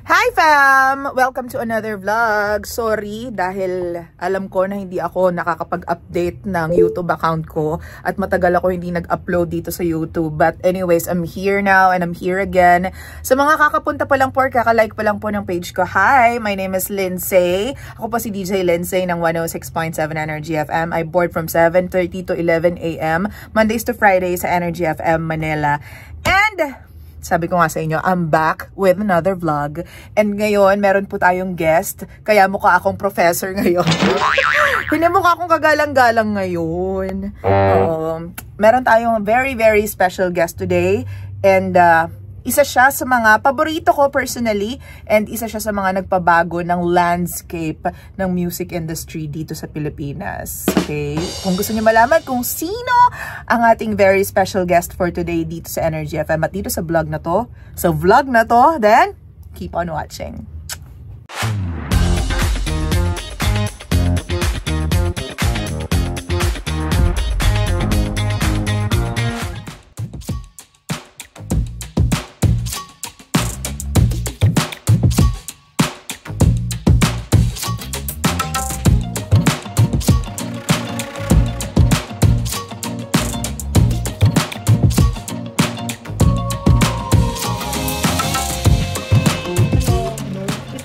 Hi fam! Welcome to another vlog. Sorry dahil alam ko na hindi ako nakakapag-update ng YouTube account ko at matagal ako hindi nag-upload dito sa YouTube. But anyways, I'm here now and I'm here again. Sa mga kakapunta pa lang po, kakalike pa lang po ng page ko. Hi! My name is Lindsay. Ako po si DJ Lindsay ng 106.7 Energy FM. I board from 7:30 to 11 AM, Mondays to Fridays sa Energy FM Manila. And sabi ko nga sa inyo, I'm back with another vlog. And ngayon, meron po tayong guest. Kaya mukha akong professor ngayon. Hindi mukha akong kagalang-galang ngayon. Meron tayong very, very special guest today. And isa siya sa mga paborito ko personally. And isa siya sa mga nagpabago ng landscape ng music industry dito sa Pilipinas. Okay? Kung gusto niyo malaman kung sino ang ating very special guest for today dito sa Energy FM at dito sa vlog na to, then keep on watching.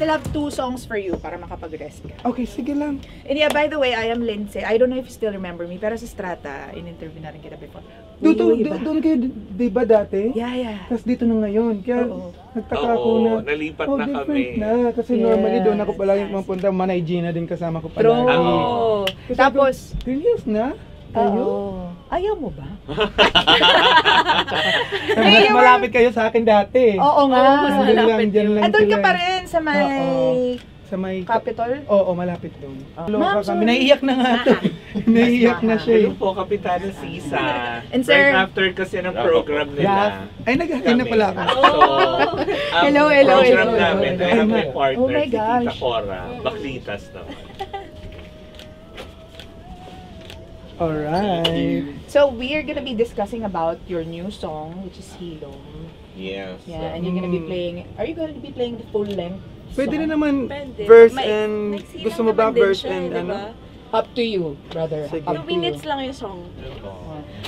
I have 2 songs for you para makapag-rest ka. Okay, sige lang. And yeah, by the way, I am Lindsay. I don't know if you still remember me, pero sa Strata, in-interview na rin kita before. Doon kayo, di ba dati? Yeah. Tapos dito na ngayon. Kaya nagtaka ako na. Nalipat na kami. Na. Kasi normally doon ako palagi pumunta. Manay Gina din kasama ko palagi. True. Tapos, 3 years na? Ayaw mo ba? Mas malapit kayo sa akin dati. Oo nga. Diyan lang Andun ka pa rin sa may Capitol? Oo, malapit doon. Naiiyak na nga ito. Naiiyak na siya. Ayun po, Kapitana Sisa. And sir, right after kasi ng program nila. Ay, naghahin na pala ako. Hello. Program namin, I have my partner, Oh my si gosh. Tita Cora. Baklitas naman. Alright. So we're gonna be discussing about your new song, which is Hilom. Yes. Yeah, and you're gonna be playing. Are you gonna be playing the full length song? Pwede na naman Depende. verse May and silang gusto mo ba naman din verse siya, and diba? ano? Up to you, brother. Sige. Up to 2 minutes you. lang yung song.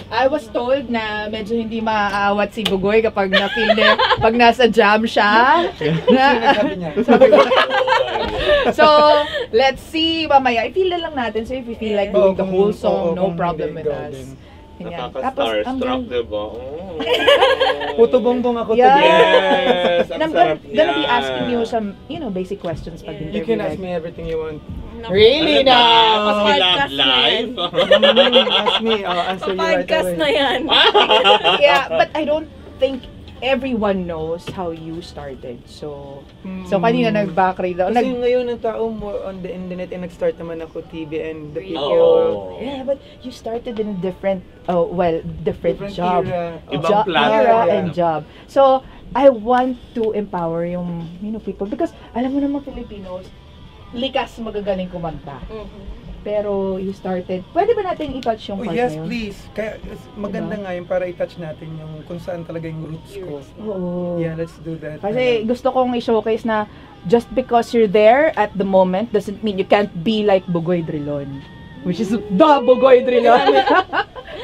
I was told na medyo hindi maaawat si Bugoy kapag na-feel niya, pag nasa jam siya. Sabi niya. So, let's see mamaya. I-feel na lang natin. So, if you feel like doing the whole song, no problem with us. Ganyan. Nakaka-starstruck, diba? Puto bongbong ako Yeah. today. Yes! And I'm Ang sarap gonna be yan. asking you some, basic questions pag You can ask me everything you want. Really Ano ba? now? Pasilab live? Ask me, I'll answer you right Podcast na away. yan. Yeah, but I don't think everyone knows how you started. So kanina nag-backgrade daw. Kasi ngayon ang tao more on the internet and nag-start naman ako TV and the people. Oo. Yeah, but you started in a different, different job. Era. Ibang platform. Era and job. So, I want to empower yung, people. Because, alam mo naman Filipinos, likas magagaling kumanta. Pero, you started, pwede ba natin i-touch yung part Yes, na yun? please. Kaya maganda nga yun para i-touch natin yung kung saan talaga yung roots ko. Oo. Yeah, let's do that. Kasi gusto kong i-showcase na just because you're there at the moment doesn't mean you can't be like Bugoy Drilon. Which is the Bugoy Drilon.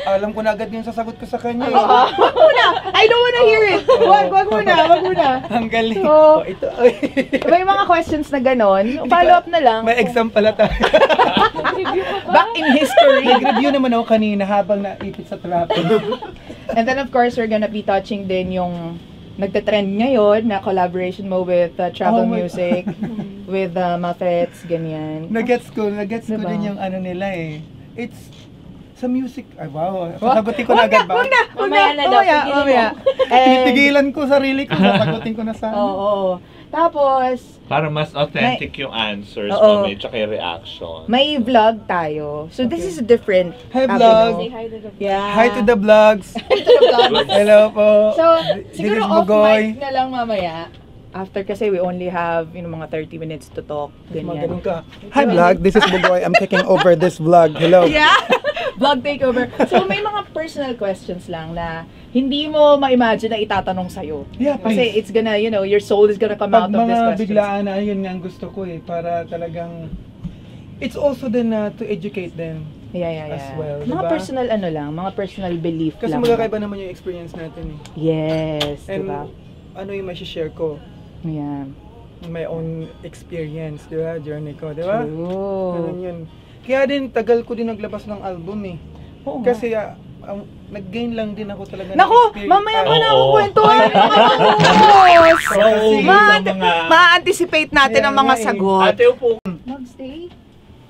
Alam ko na agad yung sasagot ko sa kanya. Wag muna! I don't wanna hear it! Wag muna! Ang galing. So, Ito. may mga questions na ganon. Follow up na lang. May exam pala tayo. Back in history. Nag-review naman ako kanina habang naipit sa traffic. And then of course, we're gonna be touching din yung nagte-trend ngayon na collaboration mo with Travel Music, with Muffets, ganyan. Nagets ko Diba? din yung ano nila eh. It's sa music. Ay wow. Sasagutin ko na agad ba? Mamaya. Tinigilan ko sarili ko. Sasagutin ko na sana. Oo. Tapos, Para mas authentic yung answers, Oo. mami, tsaka yung reaction. may vlog tayo. So this is a different Hi, avenue. vlog. Say hi to the Yeah. Hi to the vlogs. Hello po. So, This siguro is off Bugoy. mic na lang mamaya. After kasi we only have, mga 30 minutes to talk. Ganun Ganyan. ka. Hi vlog, this is Bugoy. I'm taking over this vlog. Hello. Yeah. Vlog takeover. So may mga personal questions lang na hindi mo ma-imagine na itatanong sa'yo. Yeah, Kasi please. it's gonna, you know, your soul is gonna come Pag out of this mga questions. biglaan na, ayun nga ang gusto ko eh. Para talagang, it's also then to educate them. Yeah. as well, Mga diba? personal ano lang, mga personal belief Kasi lang. magkakaiba naman yung experience natin eh. Yes, And diba? ano yung may share ko? Yeah. My own experience, di ba? Journey ko, di ba? True. Ganun yun. Kaya din, tagal ko din naglabas ng album eh. Oo nga. Kasi nag-gain lang din ako talaga Nako, experience. mamaya mo na Oo. ako kwentuhan. Oo, Ma-anticipate natin Kaya ang mga nga eh. sagot. Ate, upo. Magstay.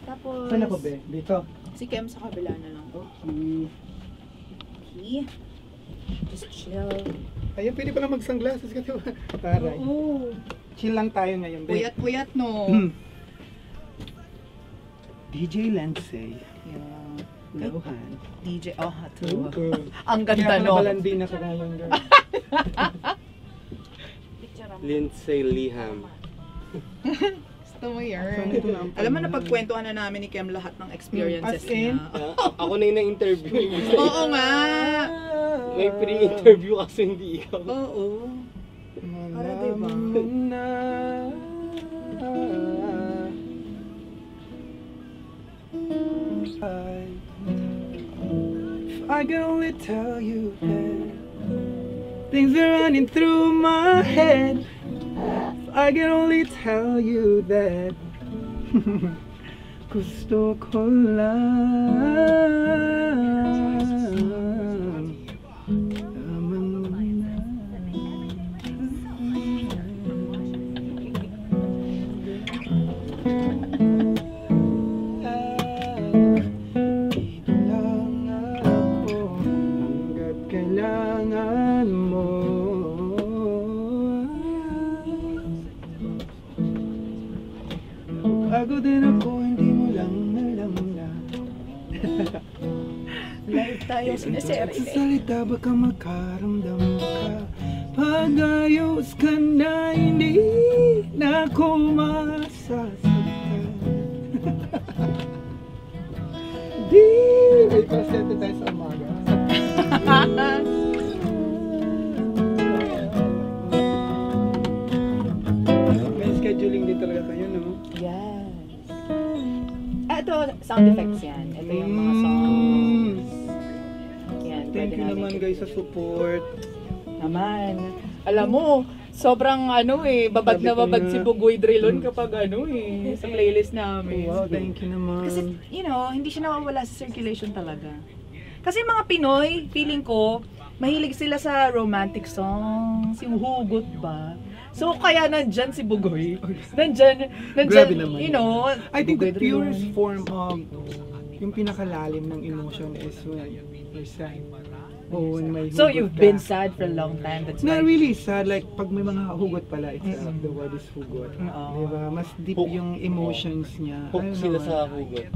Tapos, Saan ako, be? Dito. si Kem sa kabila na lang. Okay. Okay. Just chill. Ayun, pwede pala mag-sunglasses ka, diba? Taray. Oo. Chill lang tayo ngayon, be. Puyat-puyat, no? DJ Lansay. Yeah. Lohan. DJ, true. Ang ganda, Kaya no? pala din ako ngayon, girl. Lindsay Liham. Gusto mo yan. Saan ito na ang Alam mo na pangalan? pagkwentuhan na namin ni Kem lahat ng experiences As in? niya. Ako na yung na-interview. Oo nga. May pre-interview kasi hindi ikaw. Oo. Para diba? If I can only tell you that things are running through my head. If I can only tell you that gusto ko lang dito lang ako hanggat kailangan mo. Bago din ako, hindi mo lang alam. Live tayo sineserye. Salita baka makaramdam ka. Pag-ayos ka na, hindi na ako masasaktan. Di, may pasete tayo sa umaga. May scheduling din talaga kayo, no? Yes. Ito, sound effects yan. Ito yung mga songs. Yan, Thank pwede you namin naman guys sa support. Naman. Alam mo, sobrang babad Sabi na ko babad nga. si Bugoy Drilon kapag sa playlist namin. Wow, thank you naman. Kasi, hindi siya nawawala sa circulation talaga. Kasi mga Pinoy, feeling ko, mahilig sila sa romantic songs, yung hugot ba? So, kaya nandyan si Bugoy. Nandyan, Grabe naman. I think Bugoy the purest Drilon. form of yung pinakalalim ng emotion is when you're sad. Oh, when may So, hugot you've ka. been sad for a long time. That's Not why. really sad, like pag may mga hugot pala, it's the word is hugot. Oo. Diba? Mas deep Hook. yung emotions niya. Hook Ayun sila naman. sa hugot.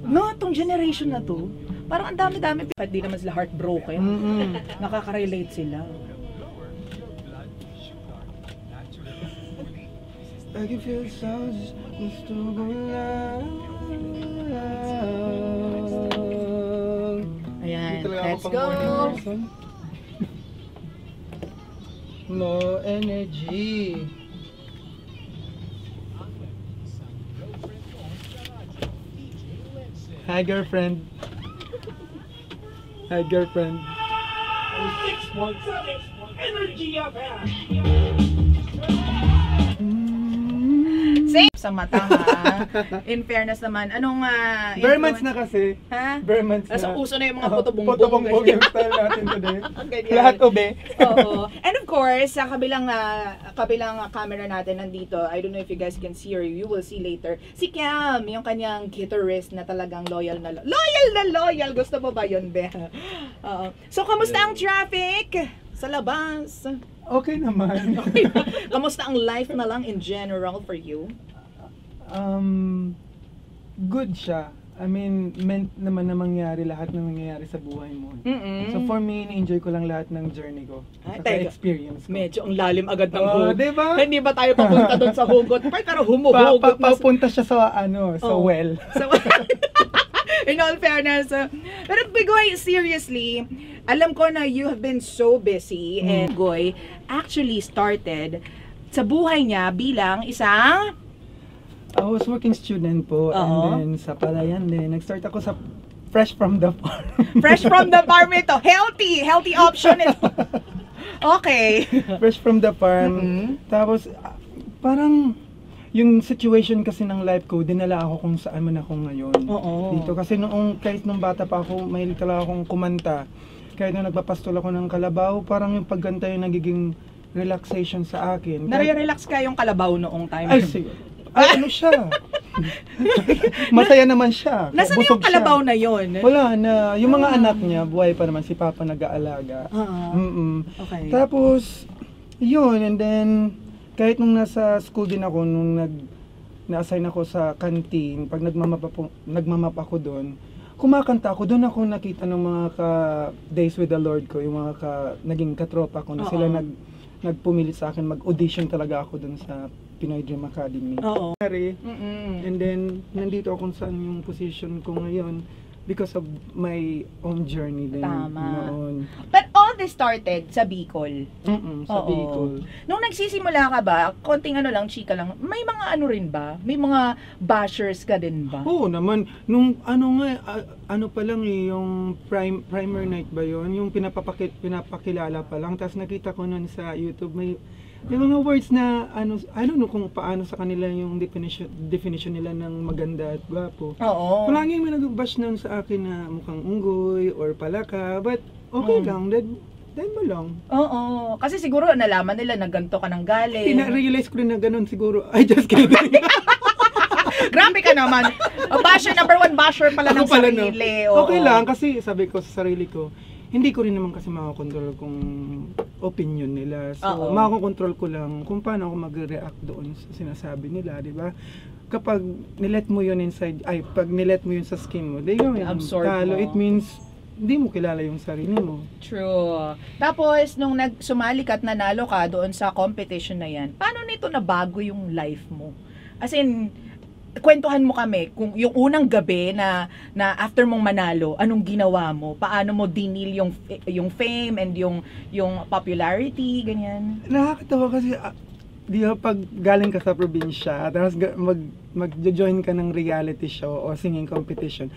No, tong generation na to, parang ang dami-dami. At di naman sila heartbroken. Nakaka-relate sila. I can feel the sounds, gusto ko lang. Ayan, Hindi talaga ako let's pang go! morning person. No energy. Hi girlfriend. Hi girlfriend. Same sa mata ha. In fairness naman, anong Bare months na kasi. Ha? Bare months na. Nasa uso na yung mga potobongbong. Potobongbong yung style natin today. Ganyan. Lahat ube. Oo. And of course, sa kabilang camera natin nandito, I don't know if you guys can see or you will see later, si Cam, yung kanyang guitarist na talagang loyal. Gusto mo ba yun, Be? Oo. So, kamusta ang traffic sa labas? Okay naman. Kamusta ang life na lang in general for you? Good siya. I mean, meant naman na mangyari lahat ng nangyayari sa buhay mo. Mm-mm. So for me, na-enjoy ko lang lahat ng journey ko. Ay, Saka teka. experience ko. Medyo ang lalim agad ng Oo, hugot. diba? Hindi ba tayo papunta doon sa hugot? Pero humuhugot na. Papunta siya sa sa Oh. well. So, In all fairness. Pero Goy, seriously, alam ko na you have been so busy and Goy actually started sa buhay niya bilang isang I was working student po, and then sa Palayan din. Nag-start ako sa Fresh from the Farm. Fresh from the Farm ito. Healthy option ito. Okay. Fresh from the Farm. Tapos, parang yung situation kasi ng life ko, dinala ako kung saan man ako ngayon. Dito. Kasi kahit nung bata pa ako, mahilig talaga akong kumanta. Kahit nung nagpapastol ako ng kalabaw, parang yung pagganta yung nagiging relaxation sa akin. Nare-relax ka yung kalabaw noong time? Ay, sige. Ay, ano siya? Masaya naman siya. Nasaan yung kalabaw na yon? Wala na. Yung mga anak niya, buhay pa naman. Si Papa nag-aalaga. Okay. Tapos, yun. And then, kahit nung nasa school din ako, nung na-assign ako sa canteen, pag nagmamap ako doon, kumakanta ako. Doon ako nakita ng mga days with the Lord ko, yung mga naging katropa ko, na sila nagpumilit sa akin, mag-audition talaga ako doon sa Pinoy Dream Academy. And then, nandito ako kung saan yung position ko ngayon because of my own journey din. Tama. Noon. But all this started sa Bicol. Sa Bicol. Nung nagsisimula ka ba, konting ano lang, chika lang, may mga ano rin ba? May mga bashers ka din ba? Oo naman. Nung ano pa lang yung primer night ba yun? Yung pinapakilala pa lang. Tapos nakita ko nun sa YouTube, may mga words na I don't know kung paano sa kanila yung definition nila ng maganda at gwapo. Oo. Palaging may nag-bash nun sa akin na mukhang unggoy or palaka, but okay lang, dahil mo lang. Oo. Kasi siguro nalaman nila na ganito ka ng galing. Pina-realize ko rin na ganun siguro. I just kidding. Grabe ka naman. Number one basher pala ng sarili. No? Okay lang, kasi sabi ko sa sarili ko, hindi ko rin naman kasi makakontrol kung opinion nila. So, makakontrol ko lang kung paano ako mag-react doon sa sinasabi nila, di ba? Kapag nilet mo yun inside, pag nilet mo yun sa skin mo, di yun, talo, it means hindi mo kilala yung sarili mo. True. Tapos, nung sumali ka at nanalo ka doon sa competition na yan, paano nito nabago yung life mo? As in, kwentuhan mo kami kung yung unang gabi na after mong manalo, anong ginawa mo? Paano mo dinil yung fame and yung popularity, ganyan? Nakakatawa kasi di ba pag galing ka sa probinsya, tapos mag-join ka ng reality show o singing competition.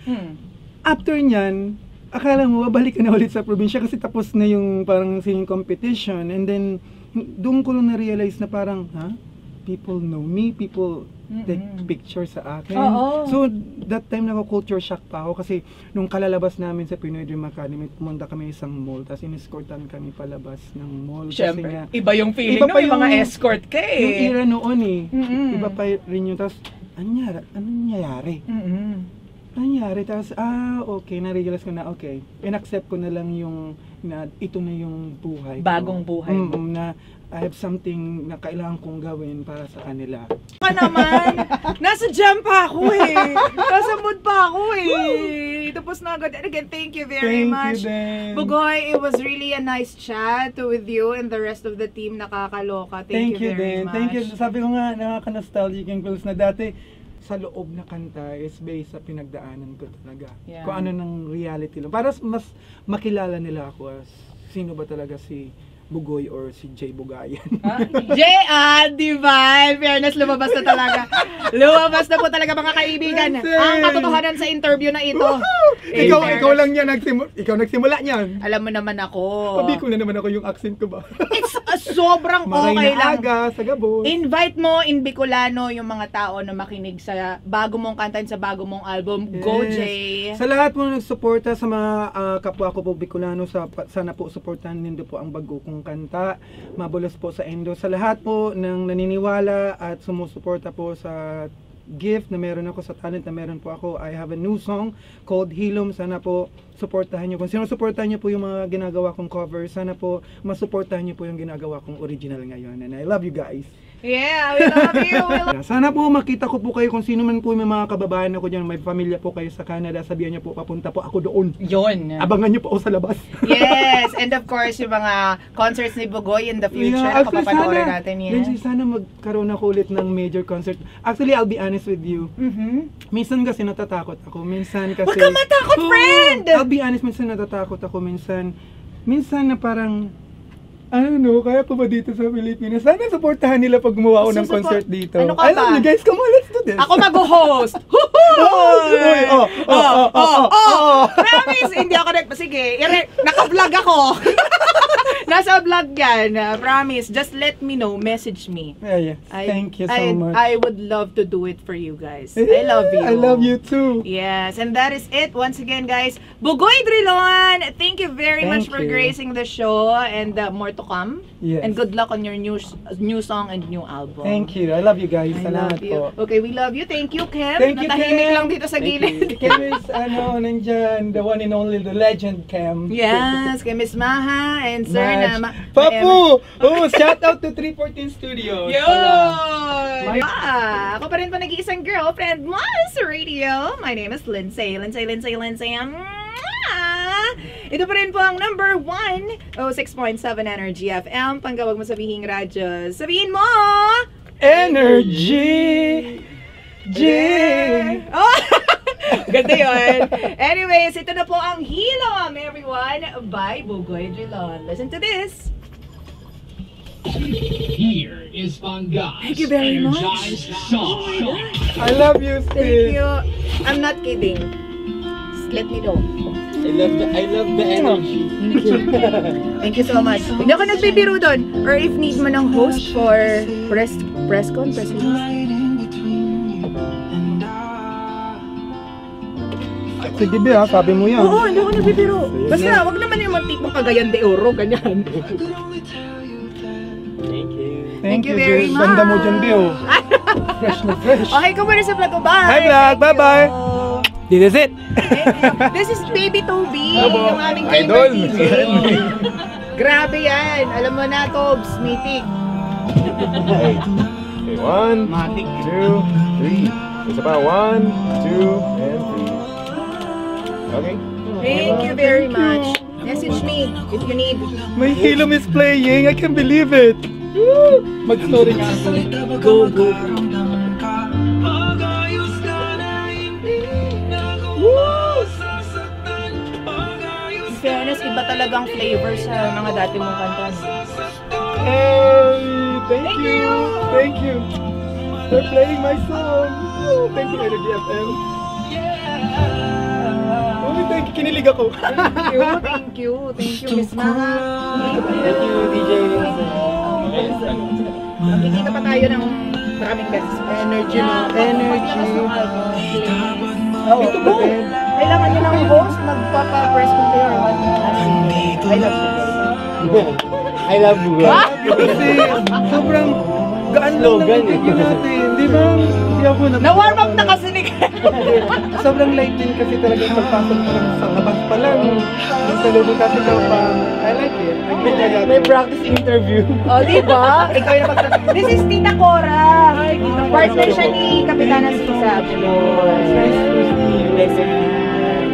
After nyan, akala mo babalik ka na ulit sa probinsya kasi tapos na yung parang singing competition, and then doon ko lang na-realize na parang, people know me, people take pictures sa akin. So, that time culture shock pa ako kasi nung kalalabas namin sa Pinoy Dream Academy, pumunta kami isang mall, tapos in-escortan kami palabas ng mall. Siyempre, iba yung feeling no, yung mga escort ka eh. Yung era noon eh. Iba pa rin yun. Tapos, anong nangyayari? Nangyari, tapos, okay, na-realize ko na, okay. In-accept ko na lang yung, na ito na yung buhay ko. Bagong buhay mo. Na I have something na kailangan kong gawin para sa kanila. Naman, nasa jam pa ako eh. Nasa mood pa ako eh. Tapos na agad. And again, thank you very much. Bugoy, it was really a nice chat with you and the rest of the team. Nakakaloka. Thank you very much. Thank you. Sabi ko nga, nakaka-nostalgic yung close na dati. Sa loob na kanta is based sa pinagdaanan ko talaga. Yeah. Kung ano ng reality lang. Para mas makilala nila ako as sino ba talaga si Bugoy or si Jay Bugayan. Di ba? Fairness, lumabas na talaga. Lumabas na po talaga mga kaibigan. Ang katotohanan sa interview na ito. Ikaw lang yan ikaw nagsimula niyan. Alam mo naman ako. Pabi ko na naman ako yung accent ko ba? It's sobrang okay lang. Aga, sa Gabon. Invite mo in Bicolano yung mga tao na makinig sa bago mong kanta, sa bago mong album. Yes. Go, Jay! Sa lahat po nagsuporta sa mga kapwa ko po Bicolano, sana po suportahan nindo po ang bago kong kanta, Mabulos po sa Endo. Sa lahat po ng naniniwala at sumusuporta po sa gift na meron ako, sa talent na meron po ako, I have a new song called Hilom. Sana po suportahan nyo. Kung sinusuportahan nyo po yung mga ginagawa kong cover, sana po masuportahan nyo po yung ginagawa kong original ngayon. And I love you guys. Yeah, we love you. We love Sana po makita ko po kayo kung sino man po may mga kababayan ako dyan, may pamilya po kayo sa Canada, sabihan niyo po papunta po ako doon. Yun. Abangan niyo po ako sa labas. Yes, and of course, yung mga concerts ni Bugoy in the future, actually, papapanoorin natin yan. Lindsay, sana magkaroon ako ulit ng major concert. Actually, I'll be honest with you. Minsan kasi natatakot ako. Minsan kasi... Huwag ka matakot, friend! I'll be honest, minsan natatakot ako. Minsan na parang... kaya ko ba dito sa Pilipinas? Sana supportahan nila pag gumawa ako ng concert dito. Ano ka I love ba? you guys, come on, let's do this. Ako mag-host! Promise, hindi ako sige, naka-vlog ako. Nasa vlog yan, promise. Just let me know, message me. Yeah. Thank you so much. I would love to do it for you guys. I love you. I love you too. Yes, and that is it. Once again, guys, Bugoy Drilon, thank you very much for gracing the show, and more to come. Yes. And good luck on your new song and new album. Thank you. I love you guys. I Salamat love you. po. Okay, we love you. Thank you, Kim. Thank you, Natahimik Kim. lang dito sa gilid. Kim is, nandyan, the one and only, the legend, Kim. Yes, kay Miss Maha and Sir na Papu! Shout out to 314 Studios. Yun! Ako pa rin pa nag-iisang girlfriend mo sa radio. My name is Lindsay. Ito pa rin po ang number 1, 6.7 Energy FM. Panggawag mo sabihing radyo. Sabihin mo! Energy! Oh! Ganda yun. Anyways, ito na po ang Hilom, everyone, by Bugoy Drilon. Listen to this. Here is Vangas. Thank you very much. Energized Song. I love you, Steve. Thank you. I'm not kidding. Just let me know. I love the energy. Thank you so much. Hindi ako nagbibiro doon. Or if need mo ng host for press release. Sige, Bea, sabi mo yan. Oo, hindi ako nagbibiro. Basta, wag naman yung tipong Cagayan de Oro, ganyan. Thank you very much. Ganda mo dyan, Bea. Fresh na fresh. Okay, kumuli sa vlog ko. Bye! Hi, vlog. Bye-bye. This is it. This is Baby Toby, yung aming gamer Idol. DJ. Grabe yan. Alam mo na, Tobs, meeting. Okay, 1, 2, 3. Isa pa, 1, 2, and 3. Okay. Thank you very much. Message me if you need. My Hilom is playing. I can't believe it. Mag-story nga ako. Go. In fairness, iba talagang flavor sa mga dati mong kanta. Hey, thank you. Thank you. They're playing my song. Oh, thank you, Energy FM. Oh, thank you. Kinilig ako. Thank you, Miss Maha. Thank you, DJ. Magkikita pa tayo ng maraming beses. Energy. Oh, ito po. Kailangan nyo ng host, magpapa-press ko kayo. I love you. I love you. Kasi sobrang gaan lang ng interview natin. Di ba? Hindi ako Na-warm up na kasi ni Sobrang light din kasi talaga yung pagpasok pa lang sa labas pa lang. Yung sa loob kasi daw pa. I like it. May practice interview. Oh, di ba? Ikaw yung This is Tita Cora. Partner siya ni Kapitana Sisa. Nice to see you.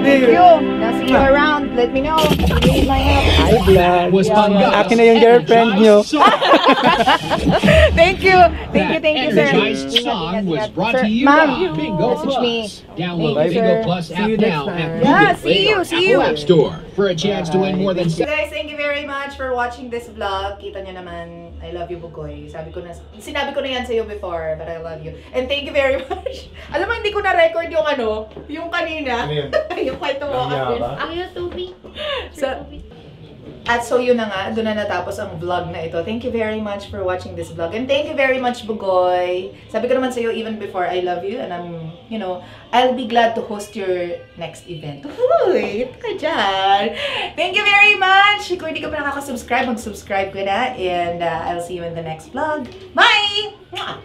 Thank you. Now see you around. Let me know. You need my help. Hi, vlog. Was Vangas. Akin na yung girlfriend nyo. Thank you, sir. Energized Song was brought to you Ma'am, by Bingo message me. Plus. Download Thank the you, Bingo sir. Plus app now and Yeah, Google see Play you. or Apple App Store for a chance to win more than Guys, thank you very much for watching this vlog. Kita nyo naman, I love you, Bugoy. Sinabi ko na yan sa'yo before, but I love you. And thank you very much. Alam mo, hindi ko na-record yung kanina. Yung kwento mo. Kuya Toby. So yun na nga, doon na natapos ang vlog na ito. Thank you very much for watching this vlog. And thank you very much, Bugoy. Sabi ko naman sa'yo even before, I love you. And I'll be glad to host your next event. Uy, ito ka dyan. Thank you very much. Kung hindi ka pa nakaka-subscribe, mag-subscribe ka na. And I'll see you in the next vlog. Bye! Mwah!